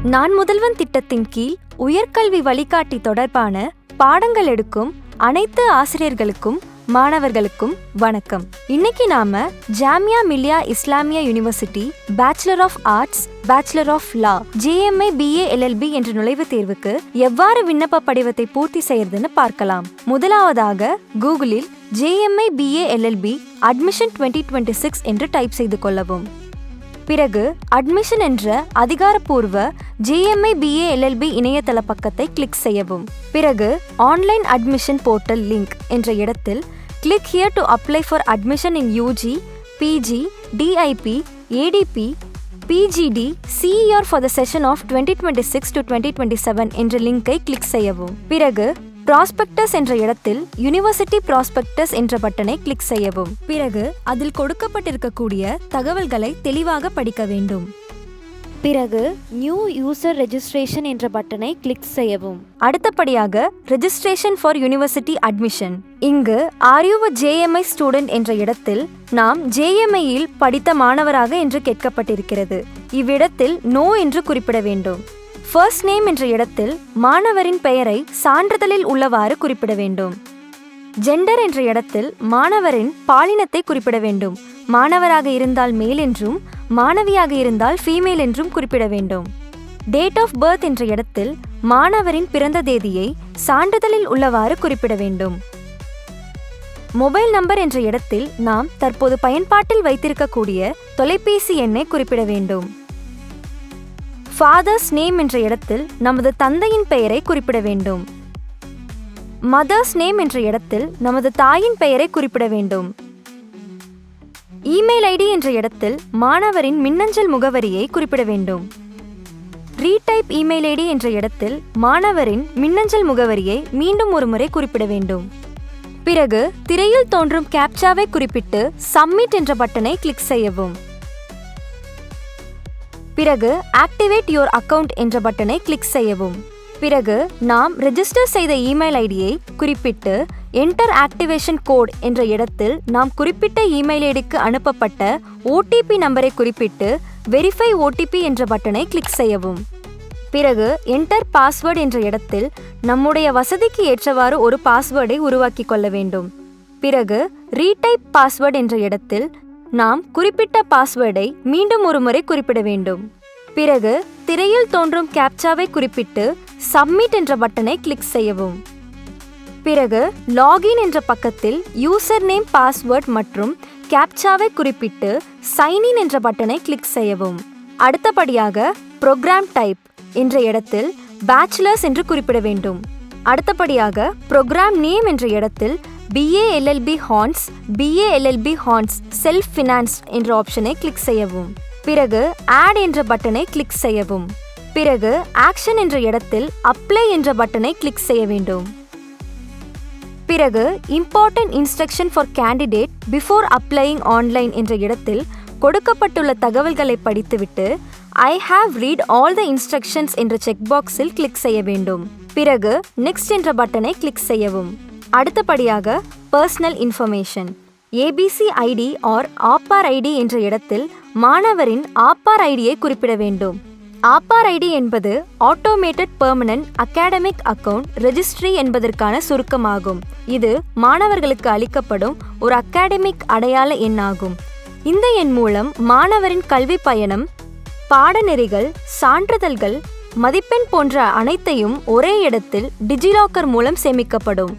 நான் முதல்வன் திட்டத்தின் கீழ் உயர்கல்வி வழிகாட்டி தொடர்பான பாடங்கள் எடுக்கும் அனைத்து ஆசிரியர்களுக்கும் மாணவர்களுக்கும் வணக்கம். இன்னைக்கு நாம Jamia Millia Islamia university bachelor of arts, bachelor of law, JMA BA LLB என்ற நுழைவுத் தேர்வுக்கு எவ்வாறு விண்ணப்ப படிவத்தை பூர்த்தி செய்யறதுன்னு பார்க்கலாம். முதலாவதாக கூகுளில் JMA BA LLB அட்மிஷன் 2026 என்று டைப் செய்து கொள்ளவும். பிறகு அட்மிஷன் என்ற அதிகாரப்பூர்வ JMA BA LLB இணையதள பக்கத்தை கிளிக் செய்யவும். பிறகு ஆன்லைன் அட்மிஷன் போர்ட்டல் லிங்க் என்ற இடத்தில் click here to apply for admission in UG, PG, DIP, ADP, PGD, CER for the session of 2026 to 2027 என்ற லிங்கை கிளிக் செய்யவும். பிறகு ப்ராஸ்பெக்டஸ் என்ற இடத்தில் யூனிவர்சிட்டி ப்ராஸ்பெக்டஸ் என்ற பட்டனை கிளிக் செய்யவும். பிறகு அதில் கொடுக்கப்பட்டிருக்கக்கூடிய தகவல்களை தெளிவாக படிக்க வேண்டும். பிறகு நியூ யூசர் ரெஜிஸ்ட்ரேஷன் என்ற பட்டனை கிளிக் செய்யவும். அடுத்தபடியாக ரெஜிஸ்ட்ரேஷன் ஃபார் யூனிவர்சிட்டி அட்மிஷன். இங்கு are you a JMI student என்ற இடத்தில் நாம் JMIயில் படித்த மாணவராக என்று கேட்கப்பட்டிருக்கிறது. இவ்விடத்தில் நோ என்று குறிப்பிட வேண்டும். ஃபர்ஸ்ட் நேம் என்ற இடத்தில் மாணவரின் பெயரை சான்றிதழில் உள்ளவாறு குறிப்பிட வேண்டும். ஜெண்டர் என்ற இடத்தில் மாணவரின் பாலினத்தை குறிப்பிட வேண்டும். மாணவராக இருந்தால் மேல் என்றும் மாணவியாக இருந்தால் ஃபீமேல் என்றும் குறிப்பிட வேண்டும். டேட் ஆஃப் பர்த் என்ற இடத்தில் மாணவரின் பிறந்த தேதியை சான்றிதழில் உள்ளவாறு குறிப்பிட வேண்டும். மொபைல் நம்பர் என்ற இடத்தில் நாம் தற்போது பயன்பாட்டில் வைத்திருக்கக்கூடிய தொலைபேசி எண்ணை குறிப்பிட வேண்டும். ஃபாதர்ஸ் நேம் என்ற இடத்தில் நமது தந்தையின் பெயரை குறிப்பிட வேண்டும். மதர்ஸ் நேம் என்ற இடத்தில் நமது தாயின் பெயரை குறிப்பிட வேண்டும். இமெயில் ஐடி என்ற இடத்தில் மாணவரின் மின்னஞ்சல் முகவரியை குறிப்பிட வேண்டும். ரீடைப் இமெயில் ஐடி என்ற இடத்தில் மாணவரின் மின்னஞ்சல் முகவரியை மீண்டும் ஒரு முறை குறிப்பிட வேண்டும். பிறகு திரையில் தோன்றும் கேப்சாவை குறிப்பிட்டு சப்மிட் என்ற பட்டனை கிளிக் செய்யவும். பிறகு ஆக்டிவேட் யுவர் அக்கவுண்ட் என்ற பட்டனை கிளிக் செய்யவும். பிறகு நாம் ரெஜிஸ்டர் செய்த இமெயில் ஐடியை குறிப்பிட்டு என்டர் ஆக்டிவேஷன் கோட் என்ற இடத்தில் நாம் குறிப்பிட்ட இமெயில் ஐடிக்கு அனுப்பப்பட்ட OTP நம்பரை குறிப்பிட்டு வெரிஃபை OTP என்ற பட்டனை கிளிக் செய்யவும். பிறகு என்டர் பாஸ்வேர்டு என்ற இடத்தில் நம்முடைய வசதிக்கு ஏற்றவாறு ஒரு பாஸ்வேர்டை உருவாக்கி கொள்ள வேண்டும். பிறகு ரீடைப் பாஸ்வேர்டு என்ற இடத்தில் நாம் குறிப்பிட்ட பாஸ்வேர்டை மீண்டும் ஒரு முறை குறிப்பிட வேண்டும். பிறகு திரையில் தோன்றும் கேப்சாவை குறிப்பிட்டு சப்மிட் என்ற பட்டனை கிளிக் செய்யவும். பிறகு லாகின் என்ற பக்கத்தில் யூசர் நேம், பாஸ்வேர்ட் மற்றும் கேப்சாவை குறிப்பிட்டு சைன் இன் என்ற பட்டனை கிளிக் செய்யவும். அடுத்தபடியாக ப்ரோக்ராம் டைப் என்ற இடத்தில் பேச்சுலர்ஸ் என்று குறிப்பிட வேண்டும். அடுத்தபடியாக ப்ரோக்ராம் நேம் என்ற இடத்தில் BA LLB horns, BA LLB horns self finance என்ற ஆப்ஷனை கிளிக் செய்யவும். பிறகு ஆட் என்ற பட்டனை கிளிக் செய்யவும். பிறகு ஆக்ஷன் என்ற இடத்தில் அப்ளை என்ற பட்டனை கிளிக் செய்ய வேண்டும். பிறகு important instruction for candidate before applying online என்ற இடத்தில் கொடுக்கப்பட்டுள்ள தகவல்களை படித்துவிட்டு I have read all the instructions என்ற செக் பாக்ஸில் கிளிக் செய்ய வேண்டும். பிறகு நெக்ஸ்ட் என்ற பட்டனை கிளிக் செய்யவும். அடுத்தபடியாக personal information. ABC ID or APAAR ID என்ற இடத்தில் மாணவரின் ஆப்பார் ஐடியை குறிப்பிட வேண்டும். ஆப்பார் ஐடி என்பது automated permanent academic account registry என்பதற்கான சுருக்கமாகும். இது மாணவர்களுக்கு அளிக்கப்படும் ஒரு அகாடமிக் அடையாள எண்ணாகும். இந்த எண் மூலம் மாணவரின் கல்வி பயணம், பாடநெறிகள், சான்றிதழ்கள், மதிப்பெண் போன்ற அனைத்தையும் ஒரே இடத்தில் டிஜிலாக்கர் மூலம் சேமிக்கப்படும்.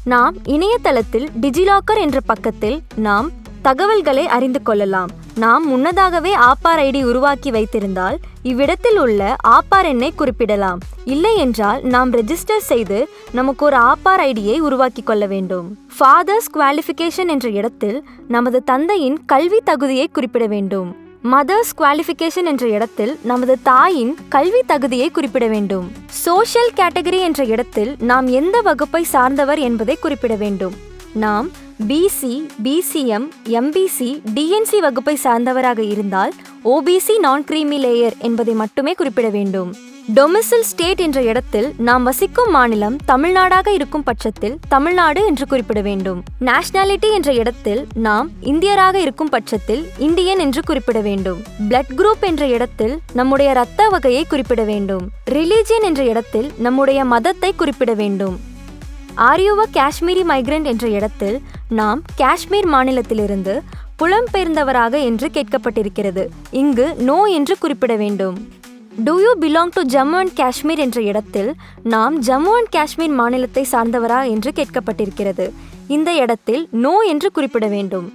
நாம் இணையதளத்தில் டிஜிலாக்கர் என்ற பக்கத்தில் நாம் தகவல்களை அறிந்து கொள்ளலாம். நாம் முன்னதாகவே ஆப்பார் ஐடி உருவாக்கி வைத்திருந்தால் இவ்விடத்தில் உள்ள ஆப்பார் எண்ணை குறிப்பிடலாம். இல்லை என்றால் நாம் ரெஜிஸ்டர் செய்து நமக்கு ஒரு ஆப்பார் ஐடியை உருவாக்கி கொள்ள வேண்டும். ஃபாதர்ஸ் குவாலிஃபிகேஷன் என்ற இடத்தில் நமது தந்தையின் கல்வி தகுதியை குறிப்பிட வேண்டும். மதர்ஸ் குவாலிஃபிகேஷன் என்ற இடத்தில் நமது தாயின் கல்வி தகுதியை குறிப்பிட வேண்டும். சோஷியல் கேட்டகரி என்ற இடத்தில் நாம் எந்த வகுப்பை சார்ந்தவர் என்பதை குறிப்பிட வேண்டும். நாம் பிசி, பிசிஎம், எம்பிசி, டிஎன்சி வகுப்பை சார்ந்தவராக இருந்தால் ஓபிசி நான் கிரீமி லேயர் என்பதை மட்டுமே குறிப்பிட வேண்டும். டொமிசில் ஸ்டேட் என்ற இடத்தில் நாம் வசிக்கும் மாநிலம் தமிழ்நாடாக இருக்கும் பட்சத்தில் தமிழ்நாடு என்று குறிப்பிட வேண்டும். நேஷனாலிட்டி என்ற இடத்தில் நாம் இந்தியராக இருக்கும் பட்சத்தில் இந்தியன் என்று குறிப்பிட வேண்டும். பிளட் குரூப் என்ற இடத்தில் நம்முடைய இரத்த வகையை குறிப்பிட வேண்டும். ரிலீஜியன் என்ற இடத்தில் நம்முடைய மதத்தை குறிப்பிட வேண்டும். Are you a Kashmiri migrant என்ற இடத்தில் நாம் காஷ்மீர் மாநிலத்திலிருந்து புலம்பெயர்ந்தவராக என்று கேட்கப்பட்டிருக்கிறது. இங்கு நோ என்று குறிப்பிட வேண்டும். Do you belong to Jammu and Kashmir என்ற இடத்தில் நாம் ஜம்மு அண்ட் காஷ்மீர் மாநிலத்தை சார்ந்தவரா என்று கேட்கப்பட்டிருக்கிறது. இந்த இடத்தில் நோ என்று குறிப்பிட வேண்டும்.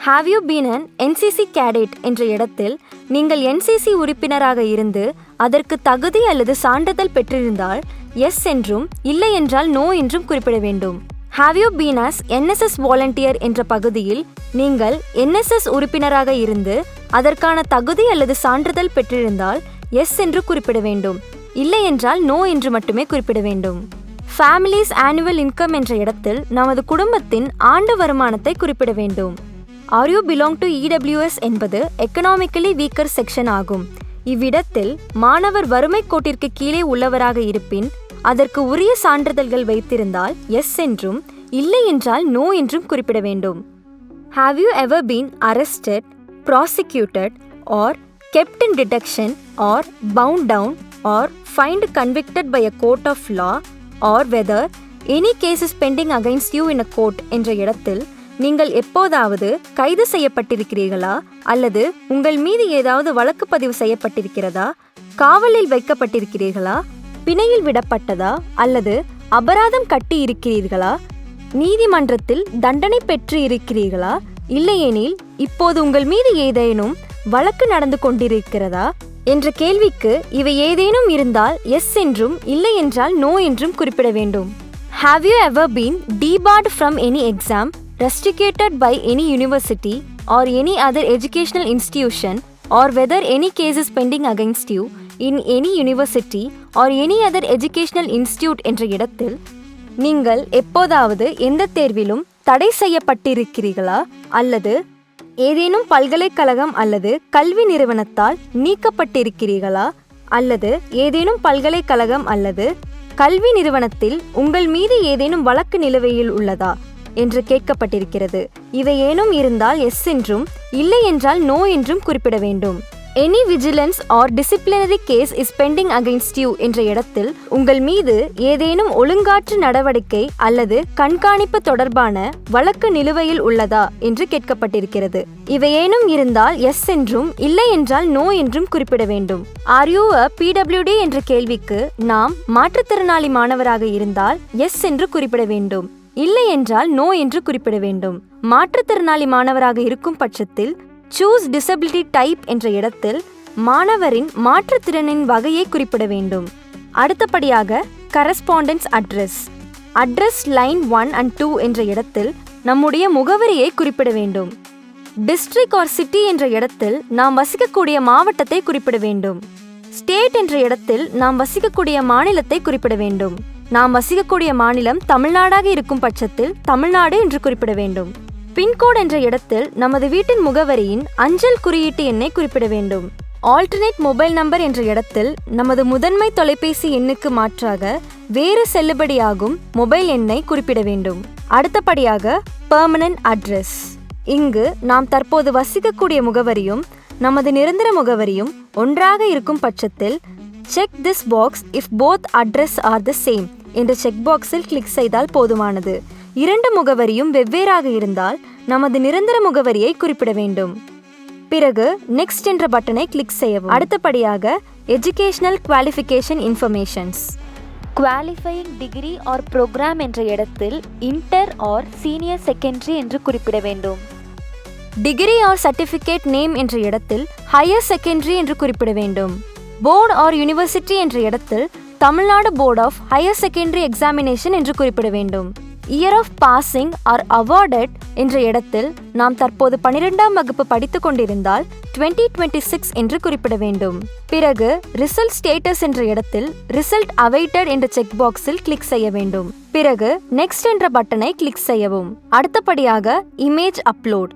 Have you been an NCC cadet என்ற இடத்தில் நீங்கள் NCC உறுப்பினராக இருந்து அதற்கு தகுதி அல்லது சான்றிதழ் பெற்றிருந்தால் எஸ் என்றும் இல்லை என்றால் நோ என்றும் குறிப்பிட வேண்டும். Have you been as NSS volunteer என்ற பகுதியில் நீங்கள் NSS உறுப்பினராக இருந்து அதற்கான தகுதி அல்லது சான்றிதழ் பெற்றிருந்தால் எஸ் என்று குறிப்பிட வேண்டும். இல்லை என்றால் நோ என்று மட்டுமே குறிப்பிட வேண்டும். ஃபேமிலிஸ் ஆனுவல் இன்கம் என்ற இடத்தில் நமது குடும்பத்தின் ஆண்டு வருமானத்தை குறிப்பிட வேண்டும். Are you belong to EWS என்பது எக்கனாமிக்கலி வீக்கர் செக்ஷன் ஆகும். இவ்விடத்தில் மாணவர் வறுமை கோட்டிற்கு கீழே உள்ளவராக இருப்பின் அதற்கு உரிய சான்றிதழ்கள் வைத்திருந்தால் எஸ் என்றும் இல்லை என்றால் நோ என்றும் குறிப்பிட வேண்டும். Have you ever been arrested, prosecuted or kept in detention or bound down or fined convicted by a court of law or whether any case is pending against you in a court என்ற இடத்தில் நீங்கள் எப்போதாவது கைது செய்யப்பட்டிருக்கிறீர்களா அல்லது உங்கள் மீது ஏதாவது வழக்கு பதிவு செய்யப்பட்டிருக்கிறதா, காவலில் வைக்கப்பட்டிருக்கிறீர்களா, பிணையில் விடப்பட்டதா அல்லது அபராதம் கட்டி இருக்கிறீர்களா, நீதிமன்றத்தில் தண்டனை பெற்று இருக்கிறீர்களா, இல்லையெனில் இப்போது உங்கள் மீது ஏதேனும் வழக்கு நடந்து கொண்டிருக்கிறதா என்ற கேள்விக்கு இவை ஏதேனும் இருந்தால் எஸ் என்றும் இல்லை என்றால் நோ என்றும் குறிப்பிட வேண்டும். Have you ever been debarred from any exam, restricted by any university or any other educational institution or whether any case is pending against you in any university or any other educational institute என்ற இடத்தில் நீங்கள் எப்போதாவது எந்த தேர்விலும் தடை செய்யப்பட்டிருக்கிறீர்களா அல்லது ஏதேனும் பல்கலைக்கழகம் அல்லது கல்வி நிறுவனத்தால் நீக்கப்பட்டிருக்கிறீர்களா அல்லது ஏதேனும் பல்கலைக்கழகம் அல்லது கல்வி நிறுவனத்தில் உங்கள் மீது ஏதேனும் வழக்கு நிலுவையில் உள்ளதா என்று கேட்கப்பட்டிருக்கிறது. இவை ஏனும் இருந்தால் எஸ் என்றும் இல்லை என்றால் நோ என்றும் குறிப்பிட வேண்டும். Any vigilance or disciplinary case is pending against you என்ற இடத்தில் உங்கள் மீது ஏதேனும் ஒழுங்காற்று நடவடிக்கை அல்லது கண்காணிப்பு தொடர்பான வழக்கு நிலுவையில் உள்ளதா என்று கேட்கப்பட்டிருக்கிறது. இவையேனும் இருந்தால் எஸ் என்றும் இல்லை என்றால் நோ என்றும் குறிப்பிட வேண்டும். ஆர் யூ அ PWD என்ற கேள்விக்கு நாம் மாற்றுத்திறனாளி மாணவராக இருந்தால் எஸ் என்று குறிப்பிட வேண்டும். இல்லை என்றால் நோ என்று குறிப்பிட வேண்டும். மாற்றுத்திறனாளி மாணவராக இருக்கும் பட்சத்தில் சூஸ் டிசபிலிட்டி டைப் என்ற இடத்தில் மாணவரின் மாற்றுத்திறனின் வகையை குறிப்பிட வேண்டும். அடுத்தபடியாக கரஸ்பாண்டன்ஸ் அட்ரஸ் லைன் 1 and 2 என்ற இடத்தில் நம்முடைய முகவரியை குறிப்பிட வேண்டும். டிஸ்ட்ரிக்ட் ஆர் சிட்டி என்ற இடத்தில் நாம் வசிக்கக்கூடிய மாவட்டத்தை குறிப்பிட வேண்டும். ஸ்டேட் என்ற இடத்தில் நாம் வசிக்கக்கூடிய மாநிலத்தை குறிப்பிட வேண்டும். நாம் வசிக்கக்கூடிய மாநிலம் தமிழ்நாடாக இருக்கும் பட்சத்தில் தமிழ்நாடு என்று குறிப்பிட வேண்டும். பின்கோட் என்ற இடத்தில் நமது வீட்டின் முகவரியின் அஞ்சல் குறியீட்டு எண்ணை குறிப்பிட வேண்டும். ஆல்டர்னேட் மொபைல் நம்பர் என்ற இடத்தில் நமது முதன்மை தொலைபேசி எண்ணுக்கு மாற்றாக வேறு செல்லுபடியாகும் மொபைல் எண்ணை குறிப்பிட வேண்டும். அடுத்தபடியாக பெர்மனன்ட் அட்ரஸ். இங்கு நாம் தற்போது வசிக்கக்கூடிய முகவரியும் நமது நிரந்தர முகவரியும் ஒன்றாக இருக்கும் பட்சத்தில் check this box if both address R the same என்ற செக் பாக்ஸில் கிளிக் செய்தால் போதுமானது. இரண்டு முகவரியும் வெவ்வேறாக இருந்தால் நமது நிரந்தர முகவரியை குறிப்பிட வேண்டும். பிறகு நெக்ஸ்ட் என்ற பட்டனை கிளிக் செய்யவும். அடுத்தபடியாக educational qualification informations. Qualifying degree or programme என்ற இடத்தில் இன்டர் ஆர் சீனியர் செகண்டரி என்று குறிப்பிட வேண்டும். டிகிரி ஆர் சர்டிஃபிகேட் நேம் என்ற இடத்தில் ஹையர் செகண்டரி என்று குறிப்பிட வேண்டும். போர்டு ஆர் யூனிவர்சிட்டி என்ற இடத்தில் Tamil Nadu board of higher secondary examination என்று குறிப்பிட வேண்டும். Year of passing or awarded என்ற இடத்தில் நாம் தற்போது 12ஆம் வகுப்பு படித்துக் கொண்டிருந்தால் 2026 என்று குறிப்பிட வேண்டும். பிறகு ரிசல்ட் ஸ்டேட்டஸ் என்ற இடத்தில் ரிசல்ட் அவைட்டட் என்ற செக் பாக்ஸில் கிளிக் செய்ய வேண்டும். பிறகு நெக்ஸ்ட் என்ற பட்டனை கிளிக் செய்யவும். அடுத்தபடியாக இமேஜ் அப்லோட்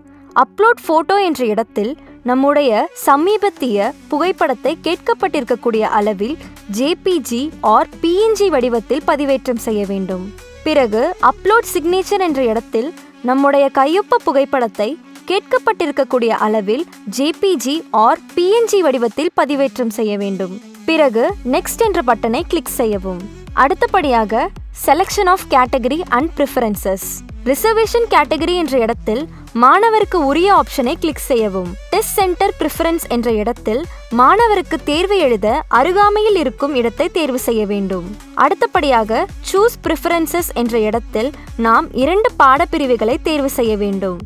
போட்டோ என்ற இடத்தில் நம்முடைய சமீபத்திய புகைப்படத்தை கேட்கப்பட்டிருக்கக்கூடிய அளவில் JPG ஆர் PNG வடிவத்தில் பதிவேற்றம் செய்ய வேண்டும். பிறகு அப்லோட் சிக்னேச்சர் என்ற இடத்தில் நம்முடைய கையொப்ப புகைப்படத்தை கேட்கப்பட்டிருக்கக்கூடிய அளவில் JPG ஆர் PNG வடிவத்தில் பதிவேற்றம் செய்ய வேண்டும். பிறகு நெக்ஸ்ட் என்ற பட்டனை கிளிக் செய்யவும். அடுத்தபடியாக selection of category and preferences. Reservation category என்ற இடத்தில் மாணவருக்கு உரிய ஆப்ஷனை கிளிக் செய்யவும். டெஸ்ட் சென்டர் ப்ரிஃபரன்ஸ் என்ற இடத்தில் மாணவருக்கு தேர்வு எழுத அருகாமையில் இருக்கும் இடத்தை தேர்வு செய்ய வேண்டும். அடுத்தபடியாக சூஸ் ப்ரிஃபரன்சஸ் என்ற இடத்தில் நாம் 2 பாடப்பிரிவுகளை தேர்வு செய்ய வேண்டும்.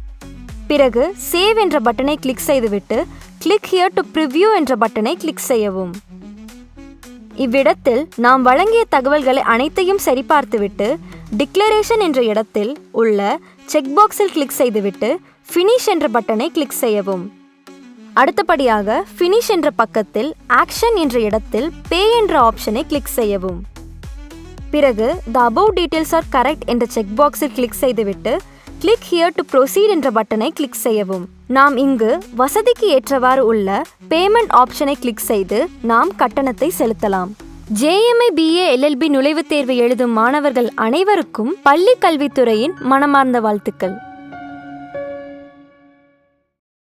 பிறகு சேவ் என்ற பட்டனை கிளிக் செய்துவிட்டு கிளிக் ஹியர் டு ப்ரிவ்யூ என்ற பட்டனை கிளிக் செய்யவும். இவ்விடத்தில் நாம் வழங்கிய தகவல்களை அனைத்தையும் சரிபார்த்துவிட்டு டிக்ளரேஷன் என்ற இடத்தில் உள்ள செக் பாக்ஸில் கிளிக் செய்துவிட்டு ஃபினிஷ் என்ற பட்டனை கிளிக் செய்யவும். அடுத்தபடியாக ஃபினிஷ் என்ற பக்கத்தில் ஆக்ஷன் என்ற இடத்தில் பே என்ற ஆப்ஷனை கிளிக் செய்யவும். பிறகு the above details are correct என்ற செக் பாக்ஸில் கிளிக் செய்துவிட்டு கிளிக் ஹியர் டு ப்ரொசீட் என்ற பட்டனை கிளிக் செய்யவும். நாம் இங்கு வசதிக்கு ஏற்றவாறு உள்ள பேமெண்ட் ஆப்ஷனை கிளிக் செய்து நாம் கட்டணத்தை செலுத்தலாம். JMI BA LLB நுழைவுத் தேர்வு எழுதும் மாணவர்கள் அனைவருக்கும் பள்ளி கல்வித்துறையின் மனமார்ந்த வாழ்த்துக்கள்.